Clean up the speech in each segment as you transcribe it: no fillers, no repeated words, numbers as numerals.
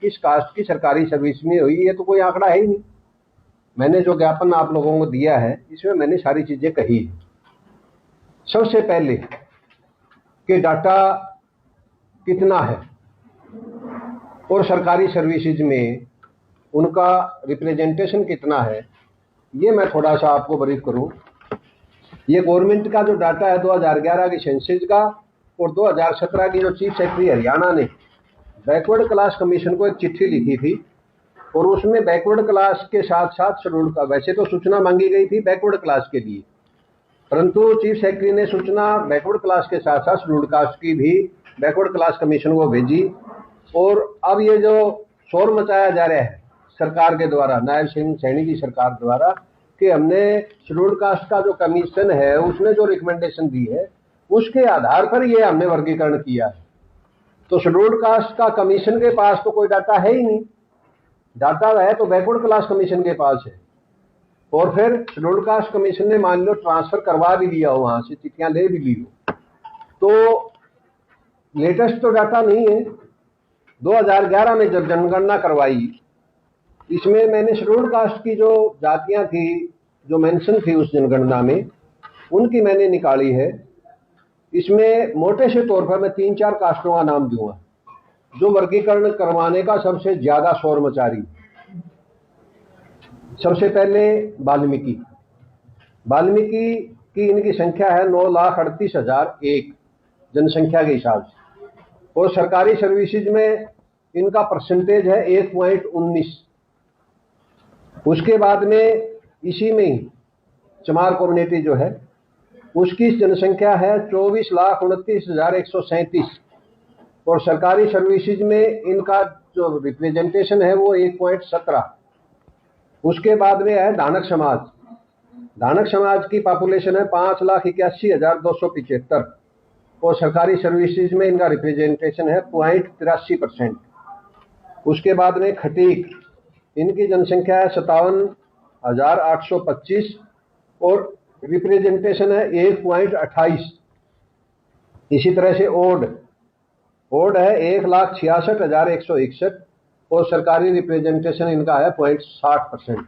किस कास्ट की सरकारी सर्विस में हुई, ये तो कोई आंकड़ा है ही नहीं। मैंने जो ज्ञापन आप लोगों को दिया है इसमें मैंने सारी चीजें कही है। सबसे पहले कि डाटा कितना है और सरकारी सर्विसेज में उनका रिप्रेजेंटेशन कितना है, ये मैं थोड़ा सा आपको ब्रीफ करूं। ये गवर्नमेंट का जो डाटा है 2011 की सेंसस का और 2017 की जो चीफ सेक्रेटरी हरियाणा ने बैकवर्ड क्लास कमीशन को एक चिट्ठी लिखी थी और उसमें बैकवर्ड क्लास के साथ साथ शेड्यूल्ड का, वैसे तो सूचना मांगी गई थी बैकवर्ड क्लास के लिए, परंतु चीफ सेक्रेटरी ने सूचना बैकवर्ड क्लास के साथ साथ शेड्यूल्ड कास्ट की भी बैकवर्ड क्लास कमीशन को भेजी। और अब ये जो शोर मचाया जा रहा है सरकार के द्वारा, नायब सिंह सैनी की सरकार द्वारा, कि हमने शेड्यूल्ड कास्ट का जो कमीशन है उसने जो रिकमेंडेशन दी है उसके आधार पर ये हमने वर्गीकरण किया है। तो शेड्यूल्ड कास्ट का कमीशन के पास तो कोई डाटा है ही नहीं, डाटा है तो बैकवर्ड क्लास कमीशन के पास है। और फिर शेड्यूल्ड कास्ट कमीशन ने मान लो ट्रांसफर करवा भी लिया हो, वहां से चिट्ठियां ले भी ली हो, तो लेटेस्ट तो डाटा नहीं है। 2011 में जब जनगणना करवाई, इसमें मैंने शेड्यूल्ड कास्ट की जो जातियां थी जो मेंशन थी उस जनगणना में, उनकी मैंने निकाली है। इसमें मोटे से तौर पर मैं 3-4 कास्टों का नाम दूंगा जो वर्गीकरण करवाने का सबसे ज्यादा शोर मचा रही। सबसे पहले वाल्मीकि की इनकी संख्या है 9,38,001 जनसंख्या के हिसाब से, और सरकारी सर्विसेज में इनका परसेंटेज है 1.19। उसके बाद में इसी में चमार कम्युनिटी जो है उसकी जनसंख्या है 24,29,137 और सरकारी सर्विसेज में इनका जो रिप्रेजेंटेशन है वो 1.17। उसके बाद में है धानक समाज की पॉपुलेशन है 5,81,275 और सरकारी सर्विसेज में इनका रिप्रेजेंटेशन है 0.83%। उसके बाद में खटीक, इनकी जनसंख्या है 57,825 और रिप्रेजेंटेशन है 1.28। इसी तरह से ओड है 1,66,161 और सरकारी रिप्रेजेंटेशन इनका है 0.60%।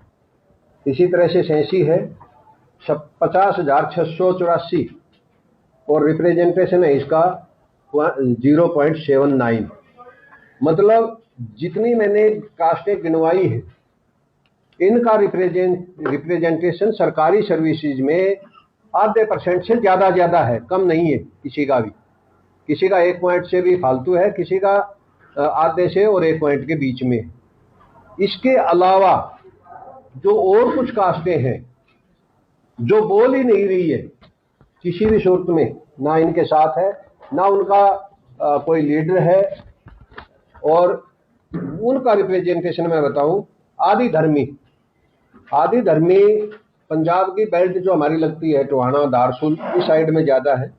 इसी तरह से सेंसी है 50,684 और रिप्रेजेंटेशन है इसका 0.79। मतलब जितनी मैंने कास्टें गिनवाई है इनका रिप्रेजेंटेशन सरकारी सर्विसेज में आधे % से ज्यादा है, कम नहीं है किसी का भी। किसी का 1 पॉइंट से भी फालतू है, किसी का आधे से और 1 पॉइंट के बीच में। इसके अलावा जो और कुछ कास्टें हैं जो बोल ही नहीं रही है किसी भी सूरत में, ना इनके साथ है ना उनका कोई लीडर है, और उनका रिप्रेजेंटेशन मैं बताऊं, आदि धर्मी पंजाब की बेल्ट जो हमारी लगती है टोहाना दारसुल इस साइड में ज्यादा है,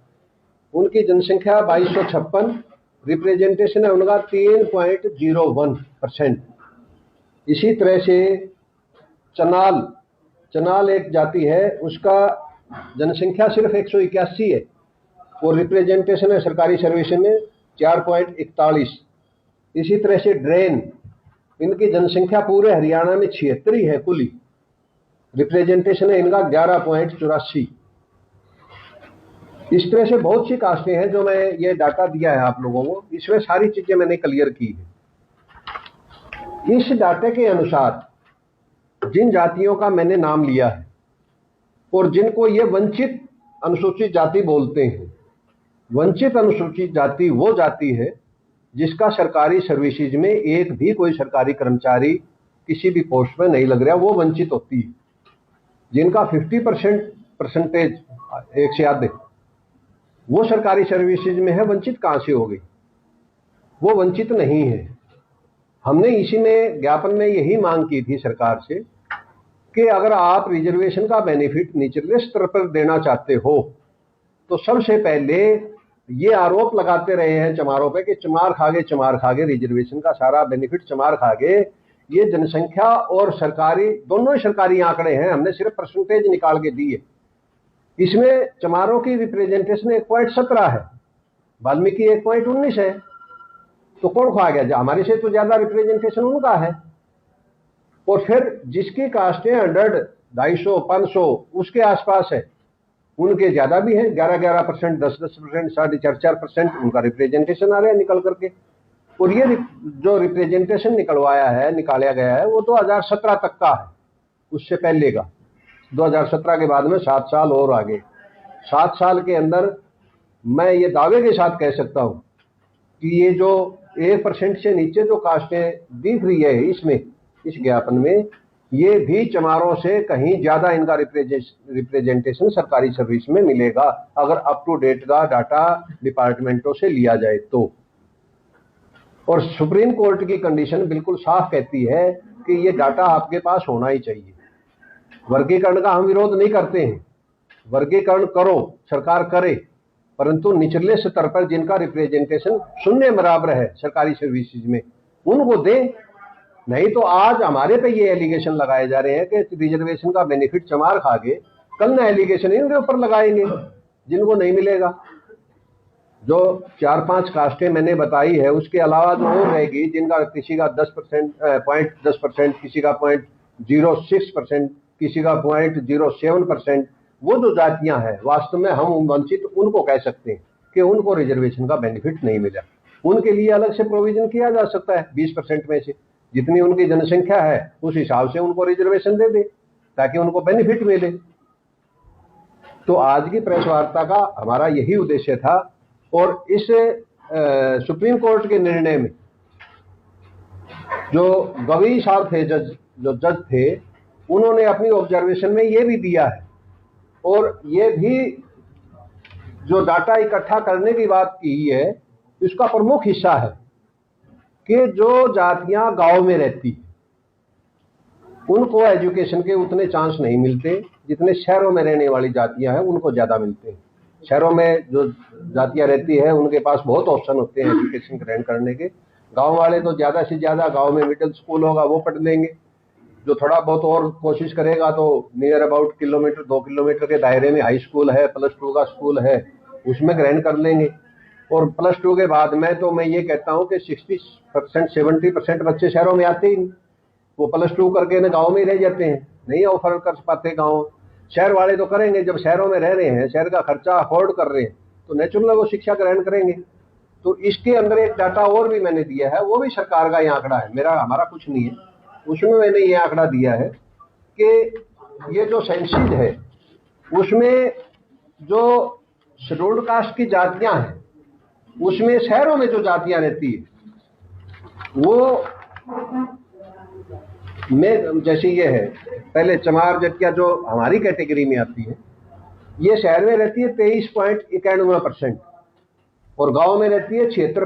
उनकी जनसंख्या 2256, रिप्रेजेंटेशन है उनका 3.01%। इसी तरह से चनाल एक जाति है, उसका जनसंख्या सिर्फ 181 है और रिप्रेजेंटेशन है सरकारी सर्विस में 4.41। इसी तरह से ड्रेन, इनकी जनसंख्या पूरे हरियाणा में 76 है कुल, रिप्रेजेंटेशन है इनका 11.84। इस तरह से बहुत सी कास्टें हैं जो मैं ये डाटा दिया है आप लोगों को, इसमें सारी चीजें मैंने क्लियर की है। इस डाटे के अनुसार जिन जातियों का मैंने नाम लिया है और जिनको ये वंचित अनुसूचित जाति बोलते हैं, वंचित अनुसूचित जाति वो जाति है जिसका सरकारी सर्विसेज में एक भी कोई सरकारी कर्मचारी किसी भी पोस्ट में नहीं लग रहा, वो वंचित होती है। जिनका 50% एक से आधे वो सरकारी सर्विसेज में है, वंचित कहां से हो गई? वो वंचित नहीं है। हमने इसी में ज्ञापन में यही मांग की थी सरकार से कि अगर आप रिजर्वेशन का बेनिफिट निचले स्तर पर देना चाहते हो तो सबसे पहले ये आरोप लगाते रहे हैं चमारों पे कि चमार खागे रिजर्वेशन का सारा बेनिफिट चमार खागे। ये जनसंख्या और सरकारी दोनों ही सरकारी आंकड़े हैं, हमने सिर्फ परसेंटेज निकाल के दिए। इसमें चमारों की रिप्रेजेंटेशन 1.17 है, वाल्मीकि 1.19 है। तो कौन खा गया? हमारे से तो ज्यादा रिप्रेजेंटेशन उनका है। और फिर जिसकी कास्टें 100, 250, 500 उसके आसपास है, उनके ज्यादा भी है, 11-11%, 10-10%, 4.5% उनका रिप्रेजेंटेशन आ रहा है निकल करके। और ये जो रिप्रेजेंटेशन निकाला गया है वो 2017 तक का है, उससे पहले का 2017 के बाद में 7 साल और आगे। 7 साल के अंदर मैं ये दावे के साथ कह सकता हूं कि ये जो 1% से नीचे जो कास्टें दिख रही है इसमें, इस ज्ञापन में, ये भी चमारों से कहीं ज्यादा इनका रिप्रेजेंटेशन सरकारी सर्विस में मिलेगा, अगर अप टू डेट का डाटा डिपार्टमेंटों से लिया जाए तो। और सुप्रीम कोर्ट की कंडीशन बिल्कुल साफ कहती है कि ये डाटा आपके पास होना ही चाहिए। वर्गीकरण का हम विरोध नहीं करते हैं, वर्गीकरण करो, सरकार करे, परंतु निचले स्तर पर जिनका रिप्रेजेंटेशन शून्य बराबर है सरकारी सर्विसेज में, उनको दें। नहीं तो आज हमारे पे ये एलिगेशन लगाए जा रहे हैं कि रिजर्वेशन का बेनिफिट चमार खा गए, कल ना एलिगेशन इनके ऊपर लगाएंगे जिनको नहीं मिलेगा। जो 4-5 कास्टें मैंने बताई है, उसके अलावा जो और रहेगी, जिनका किसी का 0.10%, किसी का 0.06%, किसी का 0.07%, वो जो जातियां हैं वास्तव में हम वंचित उनको कह सकते हैं कि उनको रिजर्वेशन का बेनिफिट नहीं मिला। उनके लिए अलग से प्रोविजन किया जा सकता है, 20% में से जितनी उनकी जनसंख्या है उस हिसाब से उनको रिजर्वेशन दे दे ताकि उनको बेनिफिट मिले। तो आज की प्रेस वार्ता का हमारा यही उद्देश्य था। और इस सुप्रीम कोर्ट के निर्णय में जो गवई साहब थे, जो जज थे, उन्होंने अपनी ऑब्जर्वेशन में ये भी दिया है, और ये भी जो डाटा इकट्ठा करने की बात की है, इसका प्रमुख हिस्सा है कि जो जातियां गांव में रहती उनको एजुकेशन के उतने चांस नहीं मिलते जितने शहरों में रहने वाली जातियां हैं उनको ज्यादा मिलते हैं। शहरों में जो जातियां रहती है उनके पास बहुत ऑप्शन होते हैं एजुकेशन ग्रहण करने के। गांव वाले तो ज्यादा से ज्यादा गांव में मिडिल स्कूल होगा वो पढ़ लेंगे, जो थोड़ा बहुत और कोशिश करेगा तो नियर अबाउट 2 किलोमीटर के दायरे में हाई स्कूल है, +2 का स्कूल है, उसमें ग्रहण कर लेंगे। और +2 के बाद में तो मैं ये कहता हूं कि 60%, 70% बच्चे शहरों में आते ही नहीं, वो +2 करके ना गाँव में ही रह जाते हैं, नहीं ऑफर कर पाते गाँव। शहर वाले तो करेंगे, जब शहरों में रह रहे हैं, शहर का खर्चा अफोर्ड कर रहे हैं, तो नेचुरल वो शिक्षा ग्रहण करेंगे। तो इसके अंदर एक डाटा और भी मैंने दिया है, वो भी सरकार का ही आंकड़ा है, हमारा कुछ नहीं है। उसमें मैंने ये आंकड़ा दिया है कि ये जो सेंसिस है उसमें जो शेड्यूल्ड कास्ट की जातियां हैं, उसमें शहरों में जो जातियां रहती है वो में जैसे ये है, पहले चमार जातियां जो हमारी कैटेगरी में आती है, ये शहर में रहती है 23.91% और गांव में रहती है 76